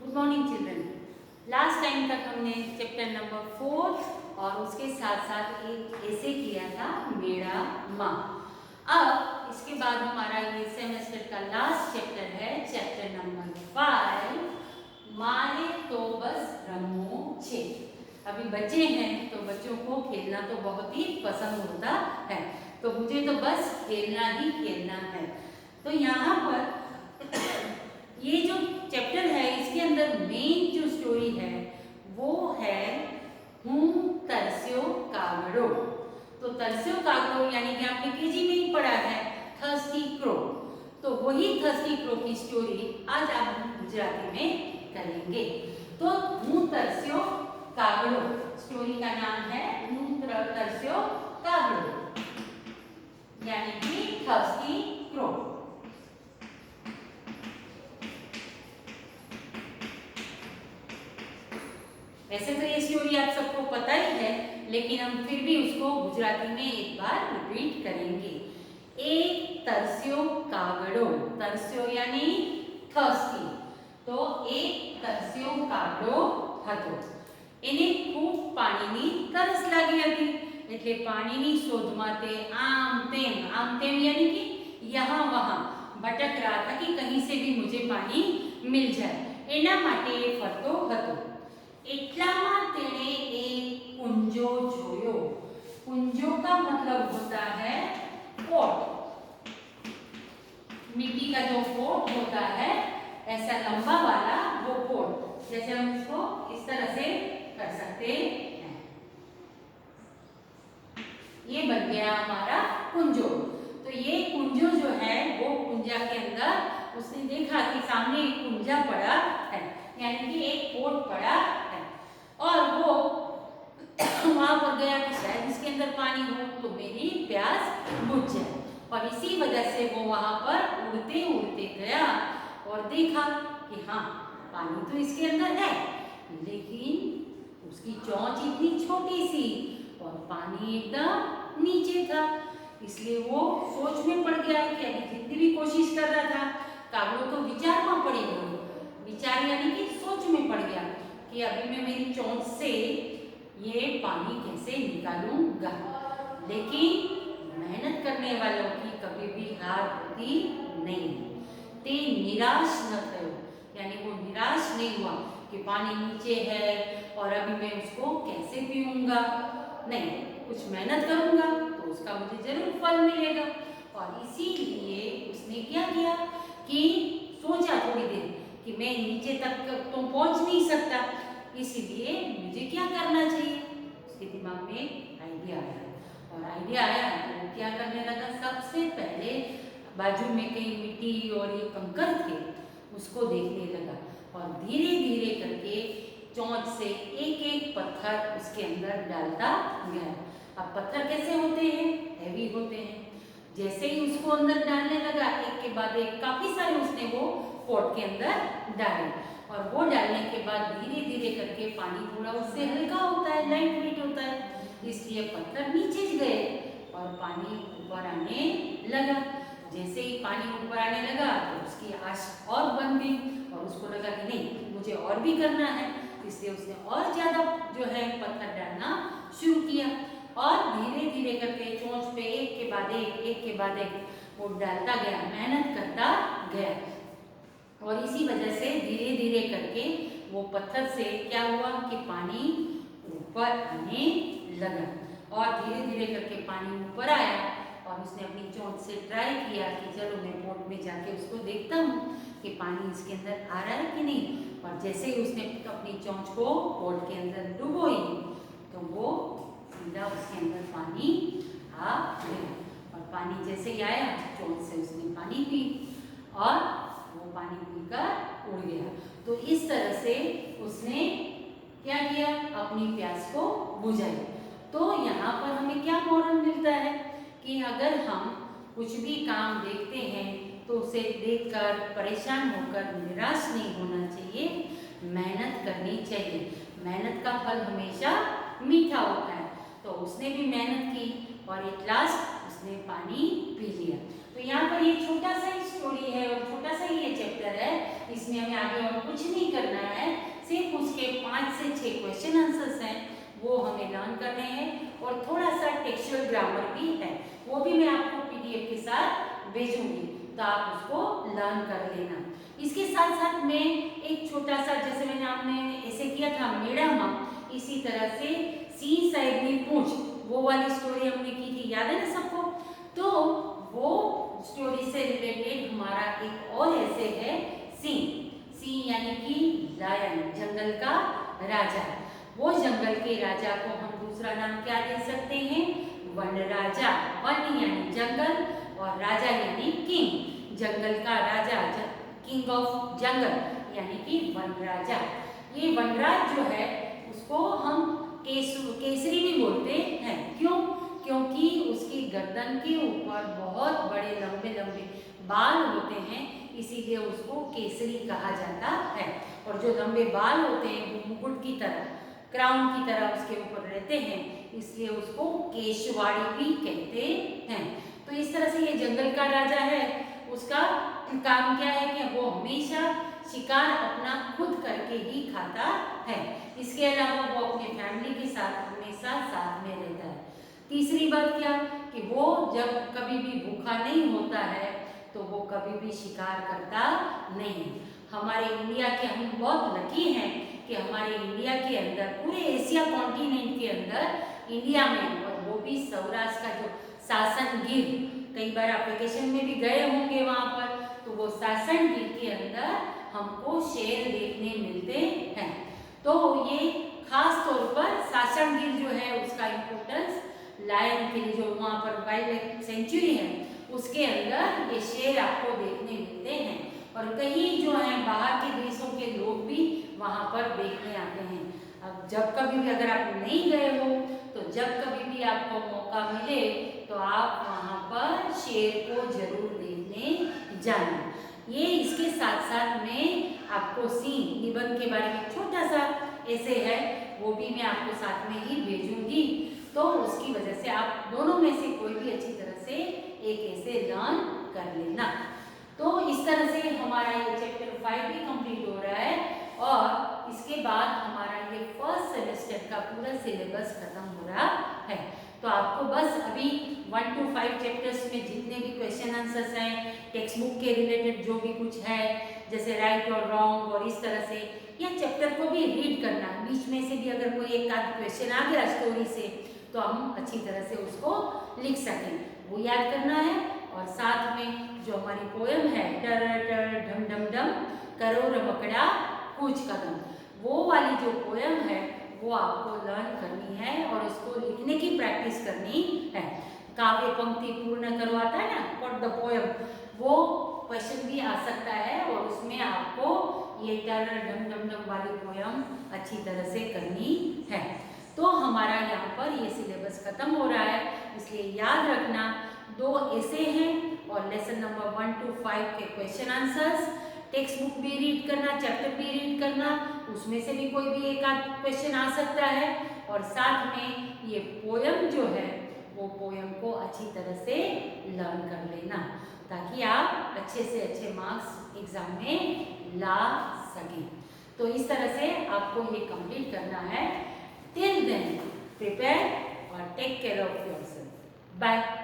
Good morning children. Last time तक हमने chapter number 4 और उसके साथ साथ एक ऐसे किया था मेरा माँ। अब इसके बाद हमारा ये सेमेस्टर का लास्ट चैप्टर है, चैप्टर नंबर 5, माने तो बस रमो छे। अभी बच्चे हैं तो बच्चों को खेलना तो बहुत ही पसंद होता है, तो मुझे तो बस खेलना ही खेलना है। तो यहाँ पर ये जो चैप्टर है इसके अंदर मेन जो स्टोरी है वो है हूँ तरस्यो कागड़ो। तो तरस्यो कागड़ो यानी कि आपने केजी में ही पढ़ा है थर्स्टी क्रो, तो वही थर्स्टी क्रो की स्टोरी आज आप गुजराती में करेंगे। तो हूँ तरस्यो कागड़ो स्टोरी का नाम है हूँ तरस्यो कागड़ो यानी कि थर्स्टी क्रो। वैसे तो ये स्टोरी आप सबको पता ही है, लेकिन हम फिर भी उसको गुजराती में एक बार रिपीट करेंगे। एक तरस्यो कागड़ो, तरस्यो यानी थर्स्टी, तो एक तरस्यो कागड़ो હતો। એને ખૂબ પાણીની તરસ લાગી હતી, એટલે પાણીની શોધમાં તે આમ તેમ यानी कि यहाँ वहाँ भटक रहा था कि कहीं से भी मुझे पानी मिल जाए, એના માટે ફરતો હતો। એટલામાં તેણે એક कुंजो જોયો। कुंजो का मतलब होता है पोट, मिट्टी का जो पोट होता है ऐसा लंबा वाला वो पोट, जैसे हम इसको इस तरह से कर सकते हैं। ये बन गया हमारा कुंजो। तो ये कुंजो जो है वो कुंजा के अंदर उसने देखा कि सामने एक कुंजा पड़ा है, यानी कि एक पोट पड़ा है, और वो वहां पर गया कि शायद इसके अंदर पानी हो तो मेरी प्यास बुझ जाए, और इसी वजह से वो वहां पर उड़ते उड़ते गया और देखा कि हाँ पानी तो इसके अंदर है, लेकिन उसकी चोंच इतनी छोटी सी और पानी एकदम नीचे था। इसलिए वो सोच में पड़ गया कि अभी जितनी भी कोशिश कर रहा था कागड़ो तो विचार में पड़ी गई, विचार यानी कि सोच में पड़ गया कि अभी मैं मेरी चोंच से ये पानी कैसे निकालूंगा। लेकिन मेहनत करने वालों की कभी भी हार होती नहीं। ते निराश न थयो, यानी वो निराश नहीं हुआ कि पानी नीचे है और अभी मैं उसको कैसे पीऊंगा, नहीं, कुछ मेहनत करूंगा तो उसका मुझे जरूर फल मिलेगा। और इसीलिए उसने क्या किया कि सोचा थोड़ी देर कि मैं नीचे तक तो पहुंच नहीं सकता, इसीलिए मुझे क्या करना चाहिए। उसके दिमाग में आइडिया आया, और आइडिया आया तो वो क्या करने लगा, सबसे पहले बाजू में कहीं मिट्टी और ये कंकर थे उसको देखने लगा, और धीरे धीरे करके चोंच से एक एक पत्थर उसके अंदर डालता गया। अब पत्थर कैसे होते हैं, हैवी होते हैं। जैसे ही उसको अंदर डालने लगा एक के बाद एक काफी सारे उसने वो पोट के अंदर डाले, और वो डालने के बाद धीरे धीरे करके पानी थोड़ा उससे हल्का होता है, लाइट वेट होता है, इसलिए पत्थर नीचे गए और पानी ऊपर आने लगा। जैसे ही पानी ऊपर आने लगा तो उसकी आश और बन गई, और उसको लगा कि नहीं मुझे और भी करना है, इसलिए उसने और ज़्यादा जो है पत्थर डालना शुरू किया, और धीरे धीरे करके चोंच पे एक के बाद एक वो डालता गया, मेहनत करता गया, और इसी वजह से धीरे धीरे करके वो पत्थर से क्या हुआ कि पानी ऊपर आने लगा, और धीरे धीरे करके पानी ऊपर आया, और उसने अपनी चोंच से ट्राई किया कि चलो मैं पोट में जाके उसको देखता हूँ कि पानी इसके अंदर आ रहा है कि नहीं। और जैसे ही उसने अपनी चोंच को पोट के अंदर डुबोई तो वो सीधा उसके अंदर पानी आ गया, और पानी जैसे ही आया चोंच से उसने पानी पी, और वो पानी पीकर उड़ गया। तो इस तरह से उसने क्या किया, अपनी प्यास को बुझाई। तो यहाँ पर हमें क्या मॉरल मिलता है कि अगर हम कुछ भी काम देखते हैं तो उसे देखकर परेशान होकर निराश नहीं होना चाहिए, मेहनत करनी चाहिए। मेहनत का फल हमेशा मीठा होता है। तो उसने भी मेहनत की और एट लास्ट उसने पानी पी लिया। तो यहाँ पर ये छोटा सा ही स्टोरी है और छोटा सा ही ये चैप्टर है, इसमें हमें आगे और कुछ नहीं करना है। सिर्फ उसके 5 से 6 क्वेश्चन आंसर्स हैं, वो हमें लर्न करने हैं और थोड़ा सा टेक्सचुअल ग्रामर भी है, वो भी मैं आपको पीडीएफ के साथ भेजूंगी, तो आप उसको लर्न कर लेना। इसके साथ साथ मैं एक छोटा सा, जैसे मैंने आपने ऐसे किया था मेडम, इसी तरह से सी साहेब ने पूछ, वो वाली स्टोरी हमने की थी, याद है ना सबको? तो वो स्टोरी से रिलेटेड हमारा एक और ऐसे है सी यानी कि लायन, जंगल का राजा। वो जंगल के राजा को हम दूसरा नाम क्या दे सकते हैं? वन राजा। वन यानी जंगल और राजा यानी किंग, जंगल का राजा, किंग ऑफ जंगल यानी कि वन राजा। ये वनराज जो है उसको हम केसरी भी बोलते हैं। क्यों? क्योंकि उसकी गर्दन के ऊपर बहुत बड़े लंबे लंबे बाल होते हैं, इसीलिए उसको केसरी कहा जाता है। और जो लंबे बाल होते हैं वो मुकुट की तरह, क्राउन की तरह उसके ऊपर रहते हैं, इसलिए उसको केशवाड़ी भी कहते हैं। तो इस तरह से ये जंगल का राजा है, उसका काम क्या है कि वो हमेशा शिकार अपना खुद करके ही खाता है। इसके अलावा वो अपने फैमिली के साथ हमेशा साथ में रहता है। तीसरी बात क्या कि वो जब कभी भी भूखा नहीं होता है तो वो कभी भी शिकार करता नहीं। हमारे इंडिया के, हम बहुत लकी हैं कि हमारे इंडिया के अंदर, पूरे एशिया कॉन्टिनेंट के अंदर, इंडिया में, और वो भी सौराष्ट्र का जो सासन गिर, कई बार आप वेकेशन में भी गए होंगे वहाँ पर, तो वो सासन गिर के अंदर हमको शेर देखने मिलते हैं। तो ये खास तौर पर सासन गिर जो है उसका इम्पोर्टेंस लायन के लिए, जो वहाँ पर वाइल्ड लाइफ सेंचुरी है उसके अंदर ये शेर आपको देखने मिलते हैं। और कई जो हैं बाहर के देशों के लोग भी वहाँ पर देखने आते हैं। अब जब कभी भी अगर आप नहीं गए हो तो जब कभी भी आपको मौका मिले तो आप वहाँ पर शेर को जरूर देखने जाना। ये इसके साथ साथ में आपको सीन निबंध के बारे में छोटा सा ऐसे है, वो भी मैं आपको साथ में ही भेजूंगी, तो उसकी वजह से आप दोनों में से कोई भी अच्छी तरह से एक ऐसे लर्न कर लेना। तो इस तरह से हमारा ये चैप्टर 5 भी कंप्लीट हो रहा है और इसके बाद हमारा ये फर्स्ट सेमेस्टर का पूरा सिलेबस खत्म हो रहा है। तो आपको बस अभी 1 to 5 चैप्टर्स में जितने भी क्वेश्चन आंसर्स हैं, टेक्स्ट बुक के रिलेटेड जो भी कुछ है, जैसे राइट और रॉन्ग और इस तरह से, या चैप्टर को भी रीड करना, बीच में से भी अगर कोई एक आध क्वेश्चन आ गया स्टोरी से तो हम अच्छी तरह से उसको लिख सकें, वो याद करना है। और साथ में जो हमारी पोएम है टर टर ढम ढम ढम करो रमकड़ा कूच कदम, वो वाली जो पोएम है वो आपको लर्न करनी है और उसको लिखने की प्रैक्टिस करनी है। काव्य पंक्ति पूर्ण करवाता है ना, व्हाट द पोएम, वो क्वेश्चन भी आ सकता है और उसमें आपको ये टर ढम ढम ढम वाली पोएम अच्छी तरह से करनी है। तो हमारा यहाँ पर ये सिलेबस खत्म हो रहा है, इसलिए याद रखना 2 ऐसे हैं और लेसन नंबर 1 to 5 के क्वेश्चन आंसर्स, टेक्स्ट बुक भी रीड करना, चैप्टर भी रीड करना, उसमें से भी कोई भी एक आध क्वेश्चन आ सकता है, और साथ में ये पोएम जो है वो पोएम को अच्छी तरह से लर्न कर लेना, ताकि आप अच्छे से अच्छे मार्क्स एग्जाम में ला सकें। तो इस तरह से आपको ये कंप्लीट करना है। Till then, prepare or take care of yourself. Bye.